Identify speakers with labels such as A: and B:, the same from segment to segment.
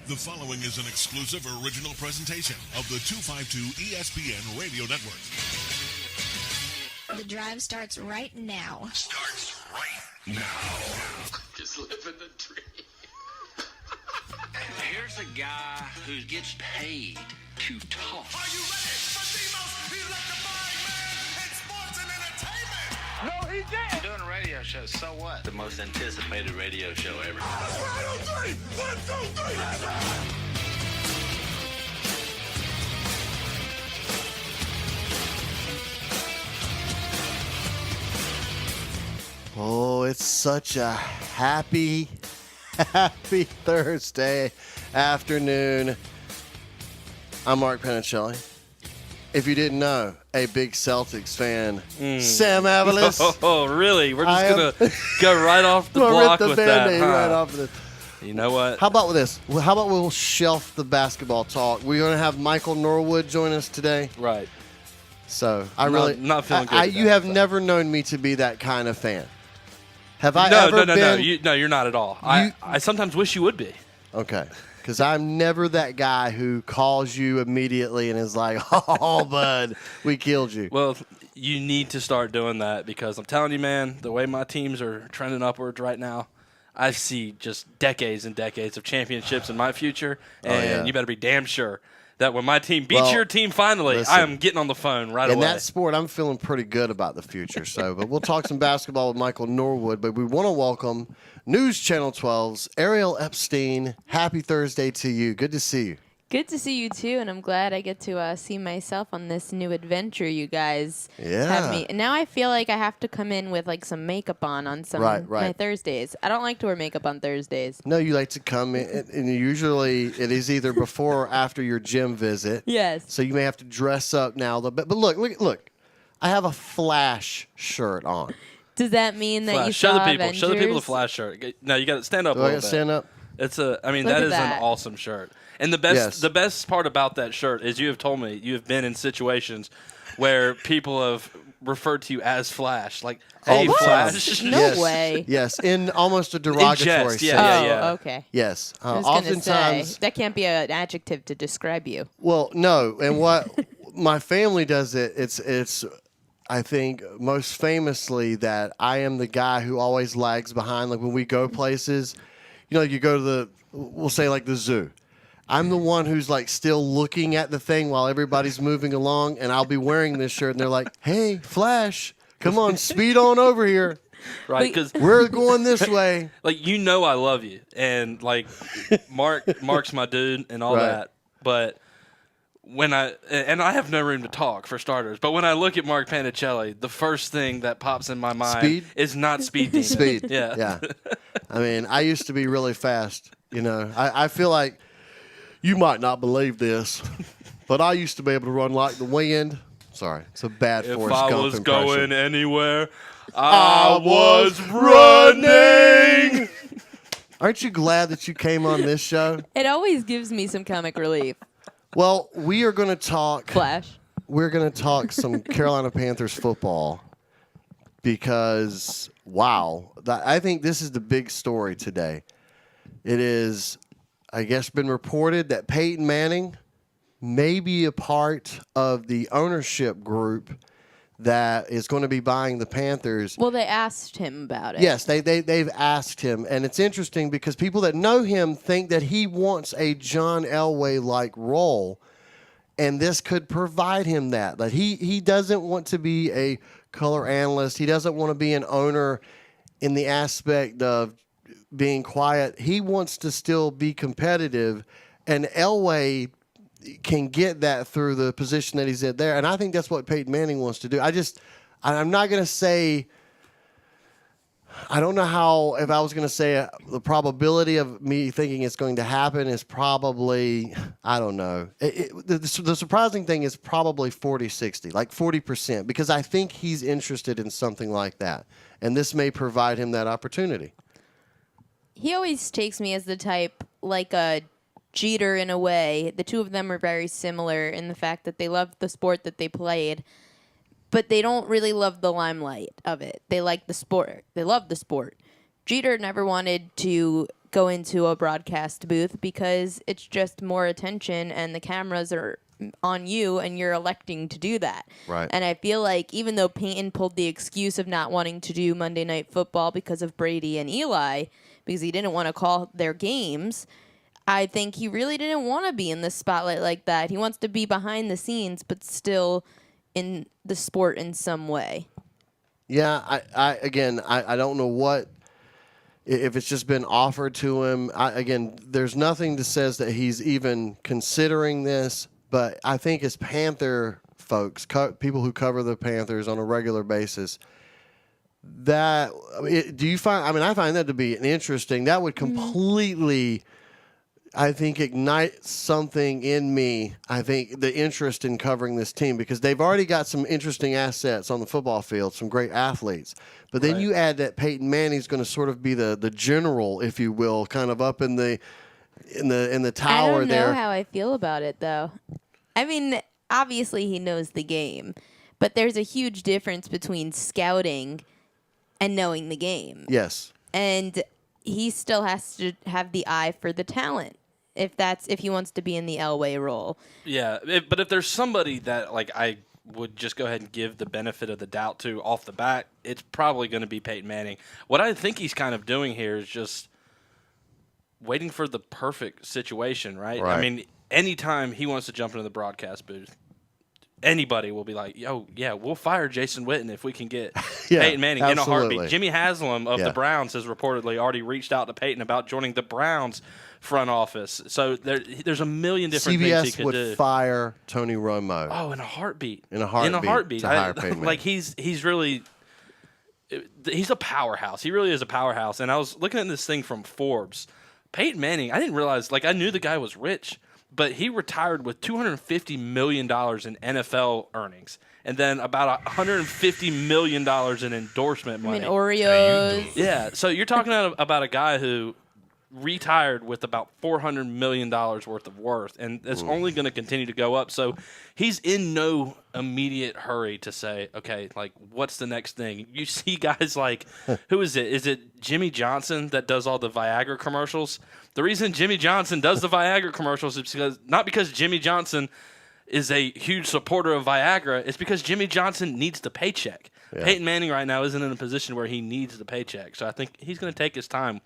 A: The following is an exclusive original presentation of the 252 ESPN Radio Network.
B: The drive starts right now.
A: Starts right now.
C: Just living the dream.
D: Here's a guy who gets paid to talk.
A: Are you ready for the most electrifying man in sports and entertainment?
D: No, he did. Doing a radio show, so what? The most anticipated radio show ever.
A: Right on three. 1, 2, 3.
E: Oh, it's such a happy Thursday afternoon. I'm Mark Penicelli. If you didn't know, a big Celtics fan, Sam Avalos.
F: Oh, really? We're just going to go right off the block with that, huh?
E: Right off of this.
F: You know what?
E: How about with this? How about we'll shelf the basketball talk? We're going to have Michael Norwood join us today.
F: Right.
E: So
F: Not feeling good.
E: You have never known me to be that kind of fan. Have I
F: No,
E: ever
F: no,
E: been?
F: no. You're not at all. I sometimes wish you would be.
E: Okay. Because I'm never that guy who calls you immediately and is like, oh, bud, we killed you.
F: Well, you need to start doing that because I'm telling you, man, the way my teams are trending upwards right now, I see just decades and decades of championships in my future, and you better be damn sure that when my team beats your team finally, I am getting on the phone right away.
E: In that sport, I'm feeling pretty good about the future. But we'll talk some basketball with Michael Norwood. But we want to welcome News Channel 12's Ariel Epstein. Happy Thursday to you. Good to see you.
G: Good to see you, too, and I'm glad I get to see myself on this new adventure you guys have me. And now I feel like I have to come in with, like, some makeup on some my Thursdays. I don't like to wear makeup on Thursdays.
E: No, you like to come in, and usually it is either before or after your gym visit.
G: Yes.
E: So you may have to dress up now a little bit. But look. I have a Flash shirt on.
G: Does that mean that you
F: show
G: saw
F: the people?
G: Avengers?
F: Show the people the Flash shirt. Now you got to stand up a
E: Do I
F: little
E: got to
F: bit.
E: stand up?
F: That is an awesome shirt. And the best part about that shirt is you have told me you have been in situations where people have referred to you as Flash, like, "Hey, Flash."
G: No way.
E: Yes, in almost a derogatory sense.
F: Yeah.
G: Okay.
E: Yes.
G: I was gonna say, that can't be an adjective to describe you.
E: Well, no. And what my family does it's I think most famously that I am the guy who always lags behind. Like when we go places, you go to we'll say like the zoo. I'm the one who's like still looking at the thing while everybody's moving along, and I'll be wearing this shirt, and they're like, "Hey, Flash, come on, speed on over here."
F: Right, because
E: we're going this way.
F: Like, I love you, and like Mark's my dude and all that. But when I have no room to talk for starters. But when I look at Mark Panicelli, the first thing that pops in my mind is not speed demon.
E: Speed.
F: Yeah.
E: I mean, I used to be really fast. I feel like. You might not believe this, but I used to be able to run like the wind. Sorry, it's a bad Forrest Gump impression.
F: If I was going anywhere, I was running.
E: Aren't you glad that you came on this show?
G: It always gives me some comic relief.
E: Well, we are going to talk.
G: Flash.
E: We're going to talk some Carolina Panthers football because, wow, I think this is the big story today. It is, I guess, been reported that Peyton Manning may be a part of the ownership group that is going to be buying the Panthers.
G: Well, they asked him about it.
E: Yes, they've asked him. And it's interesting because people that know him think that he wants a John Elway-like role, and this could provide him that. That he doesn't want to be a color analyst. He doesn't want to be an owner in the aspect of being quiet. He wants to still be competitive, and Elway can get that through the position that he's in there. And I think that's what Peyton Manning wants to do. I'm not going to say, I don't know how, if I was going to say the probability of me thinking it's going to happen is probably, I don't know. The surprising thing is probably 40-60, like 40%, because I think he's interested in something like that. And this may provide him that opportunity.
G: He always takes me as the type, like a Jeter in a way. The two of them are very similar in the fact that they love the sport that they played, but they don't really love the limelight of it. They like the sport. They love the sport. Jeter never wanted to go into a broadcast booth because it's just more attention and the cameras are on you and you're electing to do that.
E: Right.
G: And I feel like even though Peyton pulled the excuse of not wanting to do Monday Night Football because of Brady and Eli, because he didn't want to call their games, I think he really didn't want to be in the spotlight like that. He wants to be behind the scenes, but still in the sport in some way.
E: Yeah, I don't know what, if it's just been offered to him. There's nothing that says that he's even considering this, but I think as Panther folks, people who cover the Panthers on a regular basis, I find that to be an interesting, that would completely, I think, ignite something in me. I think the interest in covering this team, because they've already got some interesting assets on the football field, some great athletes. But then you add that Peyton Manning's going to sort of be the general, if you will, kind of up in the tower
G: I don't
E: there.
G: know how I feel about it, though. I mean, obviously he knows the game, but there's a huge difference between scouting and knowing the game.
E: Yes.
G: And he still has to have the eye for the talent if he wants to be in the Elway role.
F: Yeah, but if there's somebody that I would just go ahead and give the benefit of the doubt to off the bat, it's probably going to be Peyton Manning. What I think he's kind of doing here is just waiting for the perfect situation, right? I mean, anytime he wants to jump into the broadcast booth, anybody will be like, "Yo, yeah, we'll fire Jason Witten if we can get Peyton Manning in a heartbeat." Jimmy Haslam of the Browns has reportedly already reached out to Peyton about joining the Browns front office. So there's a million different things he
E: CBS
F: could do.
E: would fire Tony Romo.
F: Oh, in a heartbeat.
E: In a heartbeat. To hire Peyton Manning.
F: He's really he's a powerhouse. He really is a powerhouse. And I was looking at this thing from Forbes. Peyton Manning, I didn't realize, I knew the guy was rich, but he retired with $250 million in NFL earnings, and then about $150 million in endorsement money.
G: I mean, Oreos.
F: Yeah, so you're talking about a guy who retired with about $400 million worth of worth, and it's only going to continue to go up. So he's in no immediate hurry to say, okay, what's the next thing? You see guys like, who is it? Is it Jimmy Johnson that does all the Viagra commercials? The reason Jimmy Johnson does the Viagra commercials is not because Jimmy Johnson is a huge supporter of Viagra. It's because Jimmy Johnson needs the paycheck. Yeah. Peyton Manning right now isn't in a position where he needs the paycheck. So I think he's going to take his time.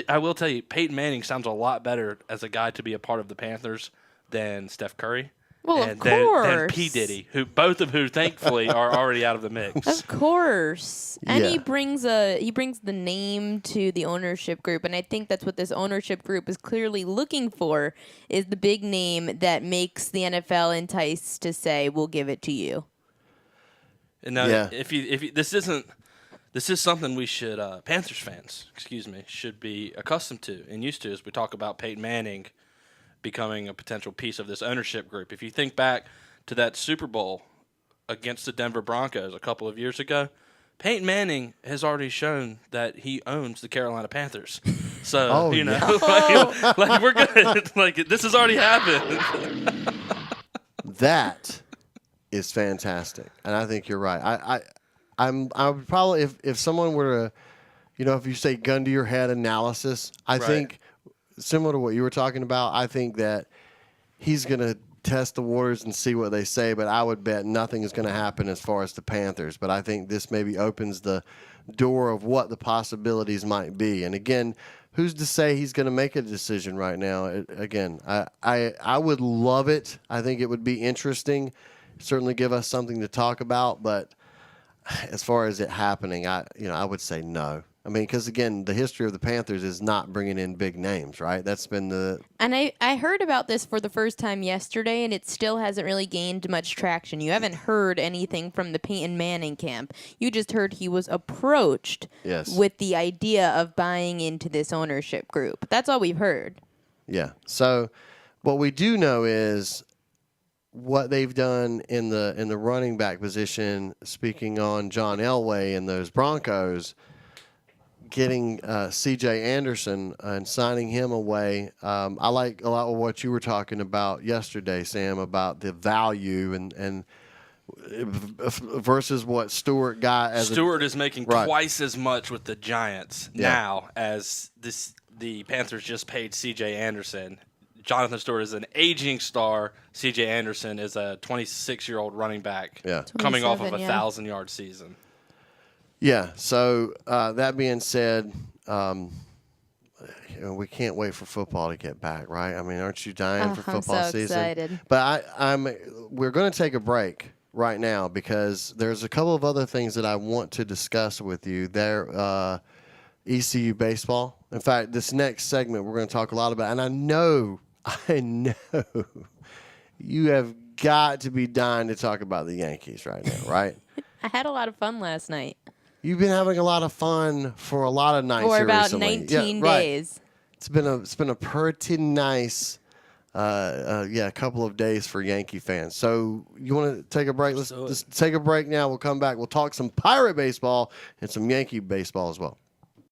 F: I will tell you, Peyton Manning sounds a lot better as a guy to be a part of the Panthers than Steph Curry.
G: Well,
F: and
G: of course.
F: Than P. Diddy, both of who thankfully are already out of the mix.
G: Of course. And
E: Yeah.
G: he brings the name to the ownership group, and I think that's what this ownership group is clearly looking for, is the big name that makes the NFL enticed to say, we'll give it to you.
F: And now, if you this is something we should, Panthers fans, should be accustomed to and used to as we talk about Peyton Manning becoming a potential piece of this ownership group. If you think back to that Super Bowl against the Denver Broncos a couple of years ago, Peyton Manning has already shown that he owns the Carolina Panthers. So, we're good. This has already happened.
E: That is fantastic. And I think you're right. I would probably, if someone were to, if you say gun to your head analysis, I think similar to what you were talking about, I think that he's going to test the waters and see what they say, but I would bet nothing is going to happen as far as the Panthers. But I think this maybe opens the door of what the possibilities might be. And again, who's to say he's going to make a decision right now? I would love it. I think it would be interesting. Certainly give us something to talk about, but as far as it happening, I would say no. I mean, because again, the history of the Panthers is not bringing in big names, right? That's been the...
G: And I heard about this for the first time yesterday, and it still hasn't really gained much traction. You haven't heard anything from the Peyton Manning camp. You just heard he was approached with the idea of buying into this ownership group. That's all we've heard. Yeah.
E: So what we do know is what they've done in the running back position, speaking on John Elway and those Broncos, getting C.J. Anderson and signing him away. I like a lot of what you were talking about yesterday, Sam, about the value and versus what Stewart got as
F: Stewart is making twice as much with the Giants now as the Panthers just paid C.J. Anderson. Jonathan Stewart is an aging star. C.J. Anderson is a 26-year-old running back coming off of a 1,000-yard season.
E: Yeah, so that being said, we can't wait for football to get back, right? I mean, aren't you dying for football
G: I'm so
E: season?
G: Excited.
E: But we're going to take a break right now because there's a couple of other things that I want to discuss with you. There, ECU baseball. In fact, this next segment we're going to talk a lot about, and I know you have got to be dying to talk about the Yankees right now, right?
G: I had a lot of fun last night.
E: You've been having a lot of fun for a lot of nights
G: for
E: here
G: about
E: recently.
G: 19 days.
E: It's been a pretty nice, couple of days for Yankee fans. So you want to take a break? Let's take a break now. We'll come back. We'll talk some Pirate baseball and some Yankee baseball as well.